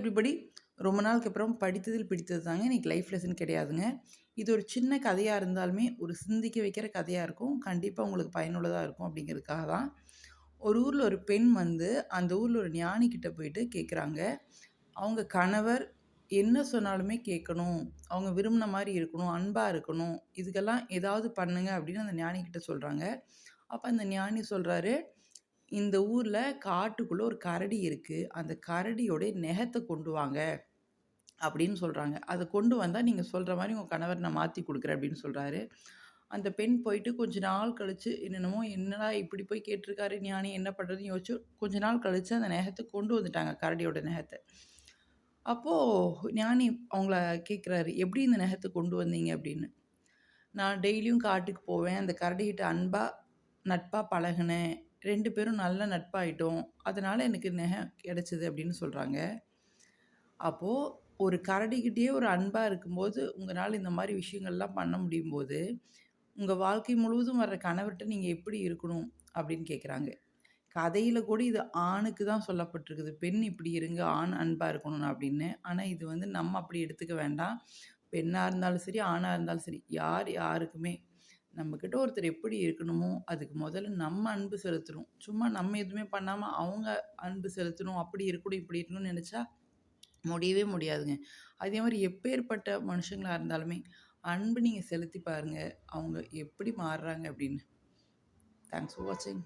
Everybody ரொம்ப நாளுக்கு அப்புறம் படித்ததில் பிடித்தது தாங்க இன்னைக்கு லைஃப் லெசன் கிடையாதுங்க. இது ஒரு சின்ன கதையா இருந்தாலுமே, ஒரு சிந்திக்க வைக்கிற கதையா இருக்கும். கண்டிப்பா உங்களுக்கு பயனுள்ளதா இருக்கும் அப்படிங்கிறதுக்காக தான். ஒரு ஊர்ல ஒரு பெண் வந்து, அந்த ஊர்ல ஒரு ஞானி கிட்ட போயிட்டு கேட்குறாங்க. அவங்க கணவர் என்ன சொன்னாலுமே கேட்கணும். அவங்க விரும்பின மாரி இருக்கணும், அன்பா இருக்கணும். இதுக்கெல்லாம் ஏதாவது பண்ணுங்க அப்படின்னு அந்த ஞானி கிட்ட சொல்றாங்க. அப்ப அந்த ஞானி சொல்றாரு, "இந்த ஊர்ல காட்டுக்குள்ள ஒரு கரடி இருக்கு. அந்த கரடியோட நெகத்த கொண்டு வாங்க." அப்படின்னு சொல்றாங்க. அத கொண்டு வந்தா நீங்க சொல்ற மாரி உங்க கணவர நான் மாத்தி குடுக்குறேன் அப்படின்னு சொல்றாரு. அந்த பெண் போயிட்டு கொஞ்ச நாள் கழிச்சு என்னென்னமோ என்னடா இப்படி போய் கேட்டுருக்காரு ஞானி என்ன பண்றதுன்னு யோசிச்சு கொஞ்ச நாள் கழிச்சு அந்த நெகத்த கொண்டு வந்துட்டாங்க கரடியோட நெகத்த. அப்போ ஞானி அவங்கள கேட்குறாரு, "எப்படி இந்த நெகத்த கொண்டு வந்தீங்க?" அப்படின்னு. "நான் டெய்லியும் காட்டுக்கு போவேன். அந்த கரடிகிட்ட அன்பா, நட்பா பழகுனேன். 2 பேரும் நல்ல நட்பாயிட்டோம். அதனால எனக்கு நெகம் கிடைச்சது." அப்படின்னு சொல்றாங்க. அப்போ ஒரு கரடிகிட்டயே ஒரு அன்பா இருக்கும்போது, உங்கனால இந்த மாரி விஷயங்கள்லாம் பண்ண முடியும்போது, உங்க வாழ்க்கை முழுவதும் வர்ற கணவர்ட்ட நீங்க எப்படி இருக்கணும்? அப்படின்னு கேட்குறாங்க. கதையில கூட இது ஆணுக்கு தான் சொல்லப்பட்டிருக்குது. பெண் இப்படி இருங்க, ஆண் அன்பா இருக்கணும்னு அப்படின்னு. ஆனா இது வந்து நம்ம அப்படி எடுத்துக்க வேண்டாம். பெண்ணா இருந்தாலும் சரி, ஆணா இருந்தாலும் சரி, யார் யாருக்குமே நம்மகிட்ட ஒருத்தர் எப்படி இருக்கணுமோ, அதுக்கு முதல்ல நம்ம அன்பு செலுத்தணும். சும்மா நம்ம எதுவுமே பண்ணாம அவங்க அன்பு செலுத்தணும், அப்படி இருக்கணும், இப்படி இருக்கணும்னு நெனச்சா முடியவே முடியாதுங்க. அதே மாரி எப்பேர்ப்பட்ட மனுஷங்களா இருந்தாலுமே, அன்பு நீங்க செலுத்தி பாருங்க. அவங்க எப்படி மாறுறாங்க அப்படின்னு. தேங்க்ஸ் ஃபார் வாட்சிங்.